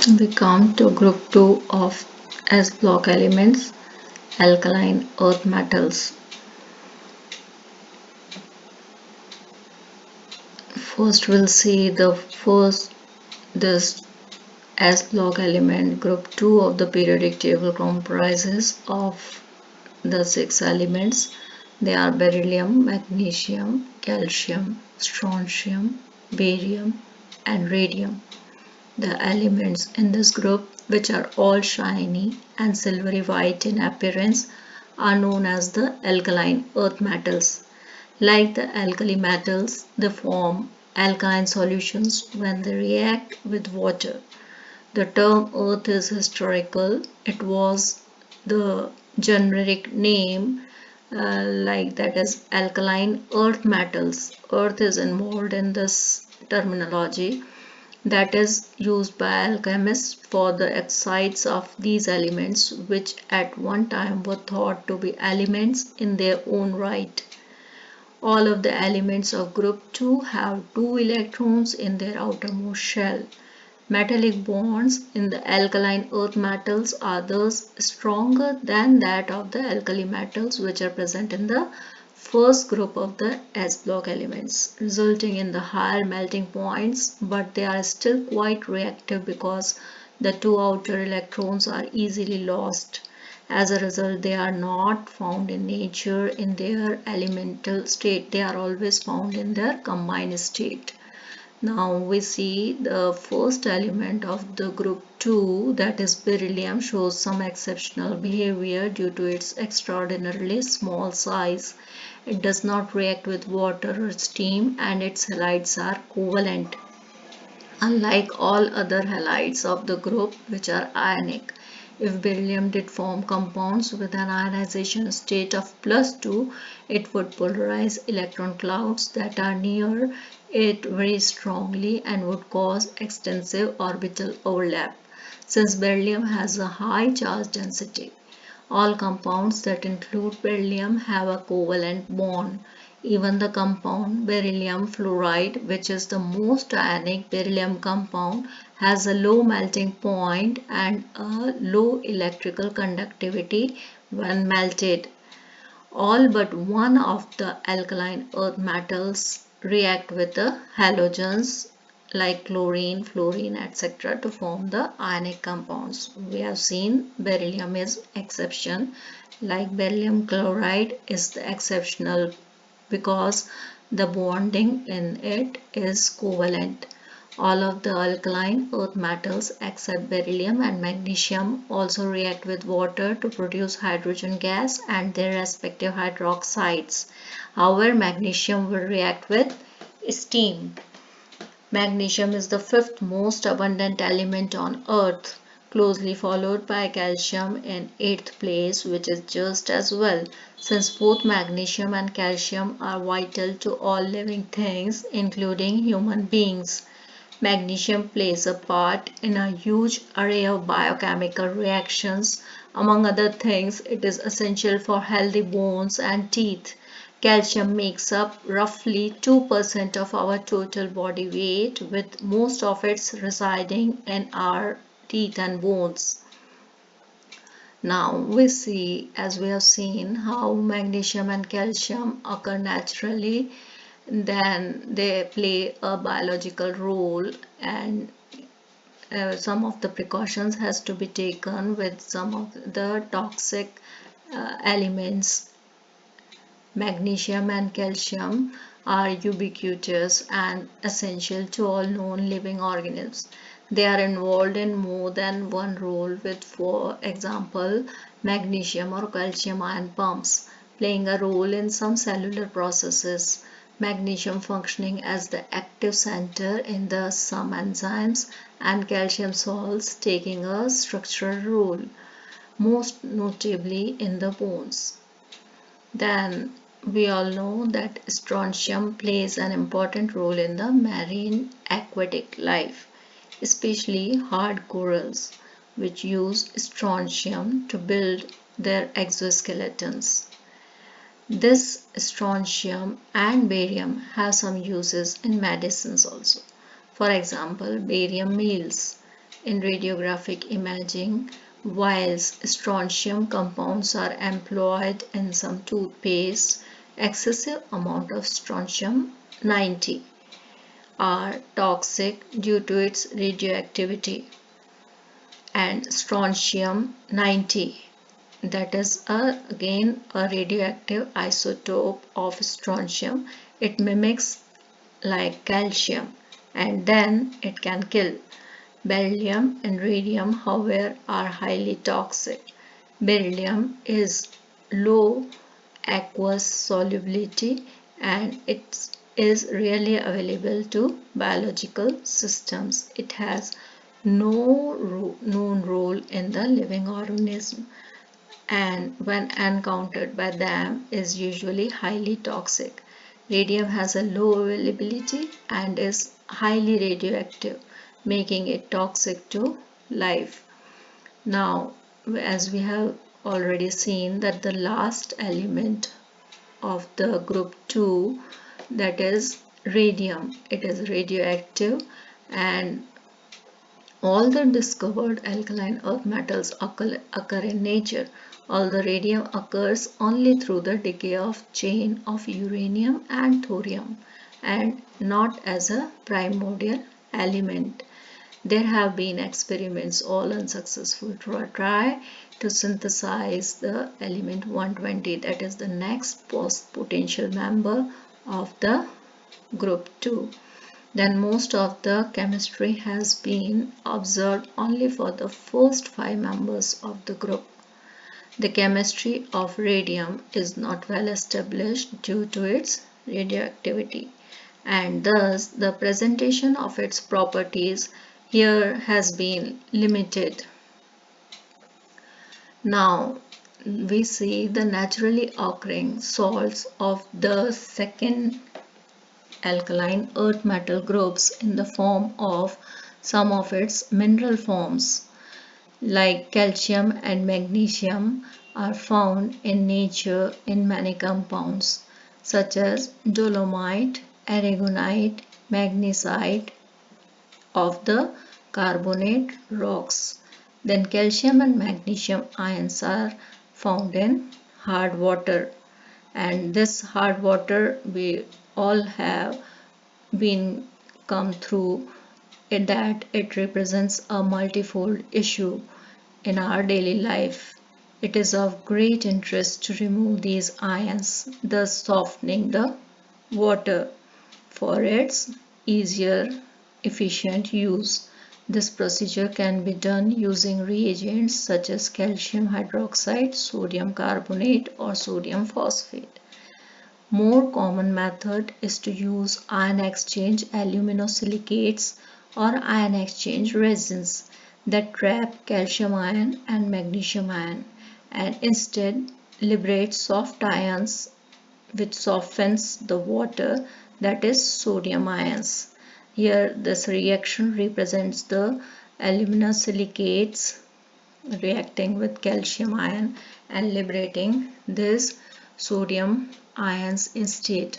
We come to group 2 of S block elements, alkaline earth metals. First we'll see this S block element. Group 2 of the periodic table comprises of the 6 elements. They are beryllium, magnesium, calcium, strontium, barium and radium. The elements in this group, which are all shiny and silvery white in appearance, are known as the alkaline earth metals. Like the alkali metals, they form alkaline solutions when they react with water. The term earth is historical. It was the generic name, like that is alkaline earth metals. Earth is involved in this terminology that is used by alchemists for the oxides of these elements, which at one time were thought to be elements in their own right. All of the elements of group 2 have 2 electrons in their outermost shell. Metallic bonds in the alkaline earth metals are thus stronger than that of the alkali metals, which are present in the first group of the S block elements, resulting in the higher melting points, but they are still quite reactive because the 2 outer electrons are easily lost. As a result, they are not found in nature in their elemental state. They are always found in their combined state. Now we see the first element of the group 2, that is beryllium, shows some exceptional behavior due to its extraordinarily small size. It does not react with water or steam and its halides are covalent, unlike all other halides of the group which are ionic. If beryllium did form compounds with an ionization state of +2, it would polarize electron clouds that are near it very strongly and would cause extensive orbital overlap. Since beryllium has a high charge density, all compounds that include beryllium have a covalent bond. Even the compound beryllium fluoride, which is the most ionic beryllium compound, has a low melting point and a low electrical conductivity when melted. All but one of the alkaline earth metals react with the halogens like chlorine, fluorine, etc. to form the ionic compounds. We have seen beryllium is exception, like beryllium chloride is the exceptional because the bonding in it is covalent. All of the alkaline earth metals except beryllium and magnesium also react with water to produce hydrogen gas and their respective hydroxides. However, magnesium will react with steam. Magnesium is the fifth most abundant element on Earth, closely followed by calcium in eighth place, which is just as well, since both magnesium and calcium are vital to all living things, including human beings. Magnesium plays a part in a huge array of biochemical reactions. Among other things, it is essential for healthy bones and teeth. Calcium makes up roughly 2% of our total body weight, with most of it residing in our teeth and bones. Now we see, as we have seen, how magnesium and calcium occur naturally, then they play a biological role, and some of the precautions has to be taken with some of the toxic elements. Magnesium and calcium are ubiquitous and essential to all known living organisms. They are involved in more than one role, with, for example, magnesium or calcium ion pumps playing a role in some cellular processes, magnesium functioning as the active center in the some enzymes, and calcium salts taking a structural role, most notably in the bones. Then we all know that strontium plays an important role in the marine aquatic life, especially hard corals, which use strontium to build their exoskeletons. This strontium and barium have some uses in medicines also. For example, barium meals in radiographic imaging, whilst strontium compounds are employed in some toothpaste, excessive amount of strontium 90 are toxic due to its radioactivity, and strontium 90, that is again a radioactive isotope of strontium. It mimics like calcium and then it can kill. Beryllium and radium, however, are highly toxic. Beryllium is low aqueous solubility and it is rarely available to biological systems. It has no known role in the living organism and when encountered by them is usually highly toxic. Radium has a low availability and is highly radioactive, making it toxic to life. Now, as we have already seen that the last element of the group 2, that is radium, it is radioactive, and all the discovered alkaline earth metals occur in nature. All the radium occurs only through the decay of chain of uranium and thorium and not as a primordial element. There have been experiments, all unsuccessful, to try to synthesize the element 120, that is the next potential member of the group 2. Then most of the chemistry has been observed only for the first 5 members of the group. The chemistry of radium is not well established due to its radioactivity, and thus the presentation of its properties here has been limited. Now we see the naturally occurring salts of the second alkaline earth metal groups in the form of some of its mineral forms, like calcium and magnesium, are found in nature in many compounds such as dolomite, aragonite, magnesite of the carbonate rocks. Then calcium and magnesium ions are found in hard water, and this hard water we all have been come through it, that it represents a multifold issue in our daily life. It is of great interest to remove these ions, thus softening the water for its easier, efficient use. This procedure can be done using reagents such as calcium hydroxide, sodium carbonate, or sodium phosphate. More common method is to use ion exchange aluminosilicates or ion exchange resins that trap calcium ion and magnesium ion and instead liberate soft ions which softens the water, that is sodium ions. Here this reaction represents the aluminosilicates reacting with calcium ion and liberating these sodium ions instead.